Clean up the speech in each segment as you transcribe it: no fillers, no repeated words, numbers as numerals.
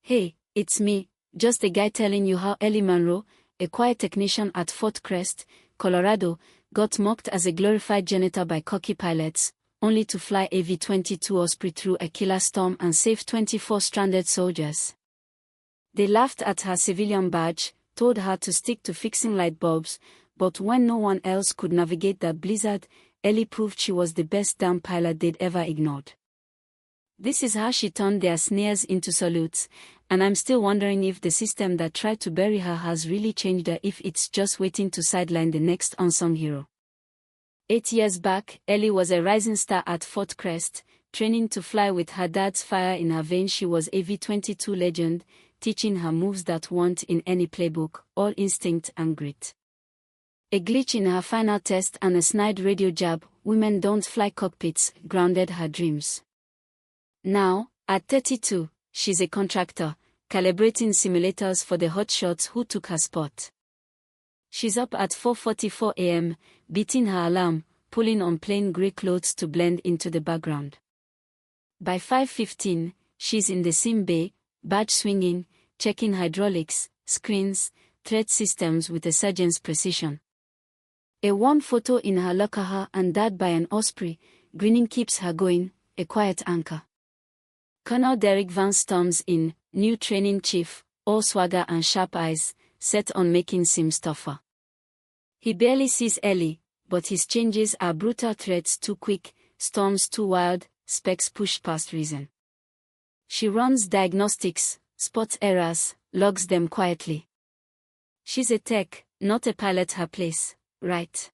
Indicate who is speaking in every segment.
Speaker 1: Hey, it's me, just a guy telling you how Ellie Monroe, a quiet technician at Fort Crest, Colorado, got mocked as a glorified janitor by cocky pilots, only to fly a V-22 Osprey through a killer storm and save 24 stranded soldiers. They laughed at her civilian badge, told her to stick to fixing light bulbs, but when no one else could navigate that blizzard, Ellie proved she was the best damn pilot they'd ever ignored. This is how she turned their sneers into salutes, and I'm still wondering if the system that tried to bury her has really changed her, if it's just waiting to sideline the next unsung hero. 8 years back, Ellie was a rising star at Fort Crest, training to fly with her dad's fire in her veins. She was a V-22 legend, teaching her moves that weren't in any playbook, all instinct and grit. A glitch in her final test and a snide radio jab, "Women don't fly cockpits," grounded her dreams. Now, at 32, she's a contractor, calibrating simulators for the hotshots who took her spot. She's up at 4:44 a.m., beating her alarm, pulling on plain grey clothes to blend into the background. By 5:15, she's in the sim bay, badge swinging, checking hydraulics, screens, thread systems with a surgeon's precision. A worn photo in her locker, her and dad by an Osprey, grinning, keeps her going, a quiet anchor. Colonel Derek Vance storms in, new training chief, all swagger and sharp eyes, set on making sims tougher. He barely sees Ellie, but his changes are brutal, threats too quick, storms too wild, specs pushed past reason. She runs diagnostics, spots errors, logs them quietly. She's a tech, not a pilot. Her place, right?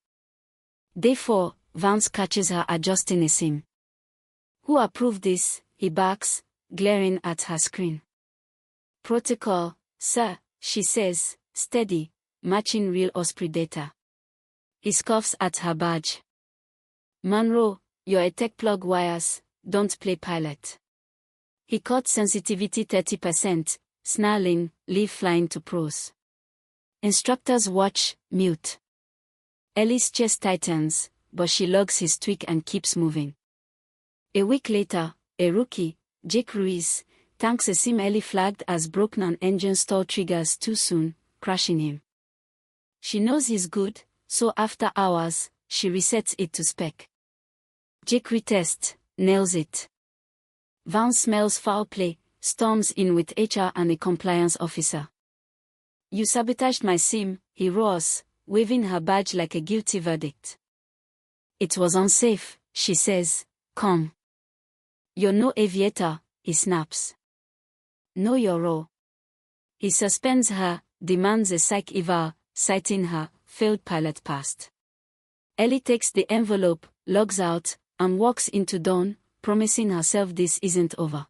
Speaker 1: Day 4, Vance catches her adjusting a sim. "Who approved this?" he barks, glaring at her screen. "Protocol, sir," she says, steady, matching real Osprey data. He scoffs at her badge. "Monroe, you're a tech plug wires, don't play pilot." He cut sensitivity 30%, snarling, "Leave flying to pros." Instructors watch, mute. Ellie's chest tightens, but she logs his tweak and keeps moving. A week later, a rookie, Jake Ruiz, tanks a sim Ellie flagged as broken and engine stall triggers too soon, crashing him. She knows he's good, so after hours, she resets it to spec. Jake retests, nails it. Vance smells foul play, storms in with HR and a compliance officer. "You sabotaged my sim," he roars, waving her badge like a guilty verdict. "It was unsafe," she says, calm. "You're no aviator," he snaps. "Know your role." He suspends her, demands a psych eval, citing her failed pilot past. Ellie takes the envelope, logs out, and walks into dawn, promising herself this isn't over.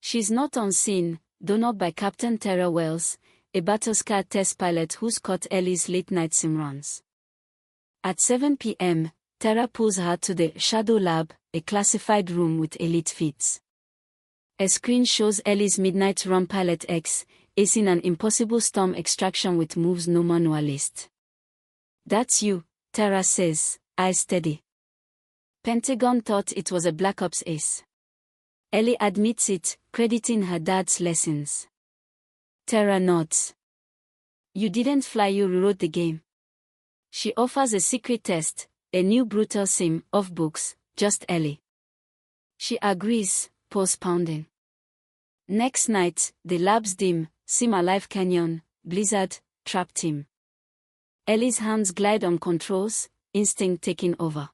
Speaker 1: She's not on scene, though not by Captain Tara Wells, a battle-scarred test pilot who's caught Ellie's late-night sim runs. At 7 p.m., Tara pulls her to the Shadow Lab, a classified room with elite feats. A screen shows Ellie's midnight run Pilot X, acing an impossible storm extraction with moves no manualist. "That's you," Tara says, eyes steady. Pentagon thought it was a Black Ops ace. Ellie admits it, crediting her dad's lessons. Tara nods. "You didn't fly, you rewrote the game." She offers a secret test, a new brutal sim, off books, just Ellie. She agrees, pulse pounding. Next night, the lab's dim, sim alive canyon, blizzard, trap team. Ellie's hands glide on controls, instinct taking over.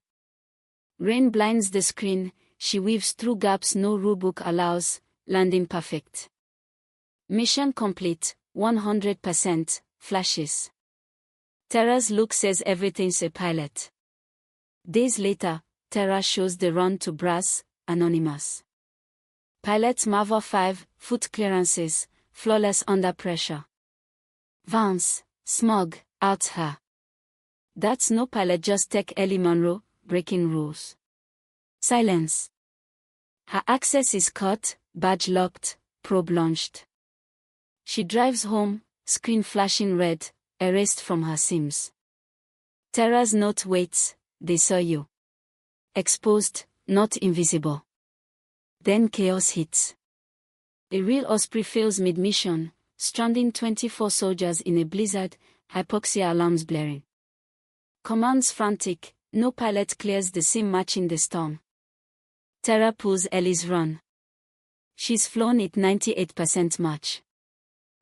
Speaker 1: Rain blinds the screen, she weaves through gaps no rulebook allows, landing perfect. Mission complete, 100%, flashes. Tara's look says everything's a pilot. Days later, Tara shows the run to brass, anonymous. Pilots marvel 5-foot clearances, flawless under pressure. Vance, smug, outs her. "That's no pilot, just tech." Ellie Monroe, breaking rules. Silence. Her access is cut, badge locked, probe launched. She drives home, screen flashing red, erased from her sims. Tara's note waits, "They saw you. Exposed, not invisible." Then chaos hits. A real Osprey fails mid-mission, stranding 24 soldiers in a blizzard, hypoxia alarms blaring. Command's frantic, no pilot clears the sim matching the storm. Tara pulls Ellie's run. She's flown it 98% match.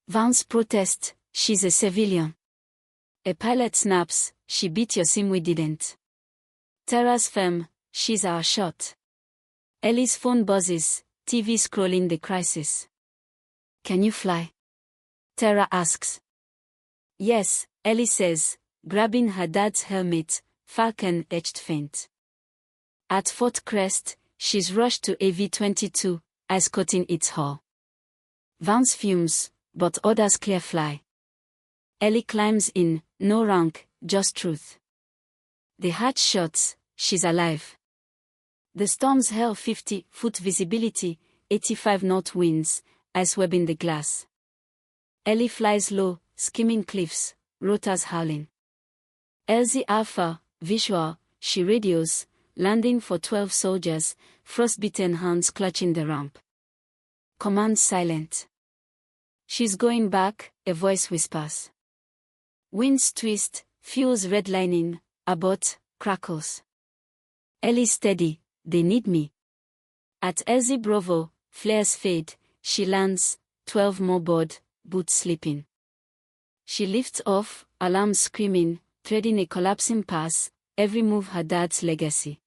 Speaker 1: Vance protests, she's a civilian. A pilot snaps, she beat your sim, we didn't. Tara's firm, she's our shot. Ellie's phone buzzes, TV scrolling the crisis. Can you fly? Tara asks. Yes, Ellie says, grabbing her dad's helmet, Falcon etched faint. At Fort Crest, she's rushed to a V-22, ice coating its hull. Vance fumes, but orders clear fly. Ellie climbs in, no rank, just truth. The hatch shuts, she's alive. The storm's hell 50-foot visibility, 85 knot winds, ice webbing the glass. Ellie flies low, skimming cliffs, rotors howling. LZ Alpha, visual, she radios, landing for 12 soldiers, frostbitten hands clutching the ramp. Command silent. She's going back, a voice whispers. Winds twist, fuels redlining, abort, crackles. Ellie steady, they need me. At LZ Bravo, flares fade, she lands, 12 more board, boots slipping. She lifts off, alarms screaming, threading a collapsing pass, every move her dad's legacy.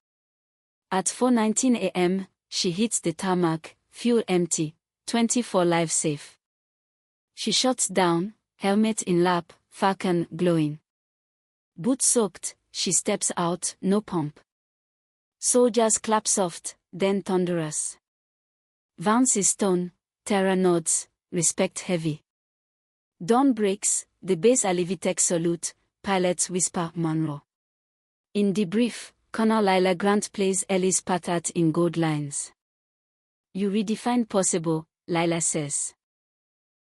Speaker 1: At 4:19 a.m., she hits the tarmac, fuel empty, 24 lives safe. She shuts down, helmet in lap, Falcon glowing. Boots soaked, she steps out, no pump. Soldiers clap soft, then thunderous. Vance is stone, Tara nods, respect heavy. Dawn breaks, the base Alivitech salute, pilots whisper Monroe. In debrief, Colonel Lila Grant plays Ellie's patat in gold lines. You redefine possible, Lila says.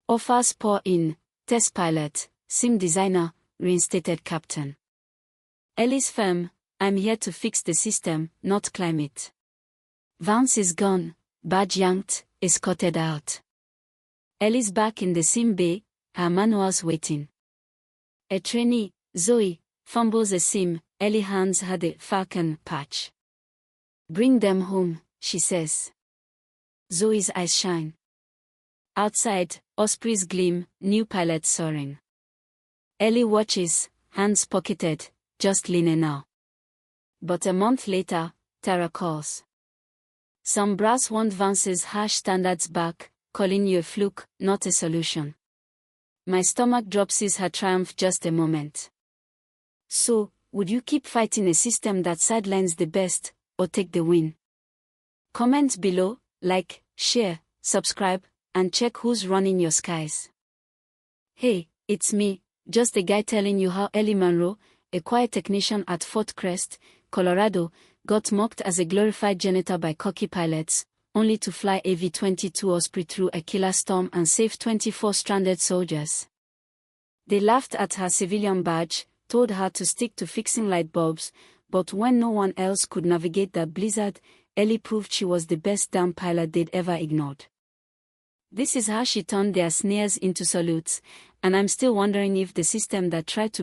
Speaker 1: Offers pour in, test pilot, sim designer, reinstated captain. Ellie's firm, I'm here to fix the system, not climb it. Vance is gone, badge yanked, escorted out. Ellie's back in the sim bay, her manuals waiting. A trainee, Zoe, fumbles a sim, Ellie hands her the Falcon patch. Bring them home, she says. Zoe's eyes shine. Outside, Osprey's gleam, new pilot soaring. Ellie watches, hands pocketed, just leaning now. But a month later, Tara calls. Some brass want Vance's harsh standards back, calling you a fluke, not a solution. My stomach drops her triumph just a moment. So, would you keep fighting a system that sidelines the best, or take the win? Comment below, like, share, subscribe, and check who's running your skies. Hey, it's me, just a guy telling you how Ellie Monroe, a quiet technician at Fort Crest, Colorado, got mocked as a glorified janitor by cocky pilots, only to fly a V-22 Osprey through a killer storm and save 24 stranded soldiers. They laughed at her civilian badge, told her to stick to fixing light bulbs, but when no one else could navigate that blizzard, Ellie proved she was the best damn pilot they'd ever ignored. This is how she turned their sneers into salutes, and I'm still wondering if the system that tried to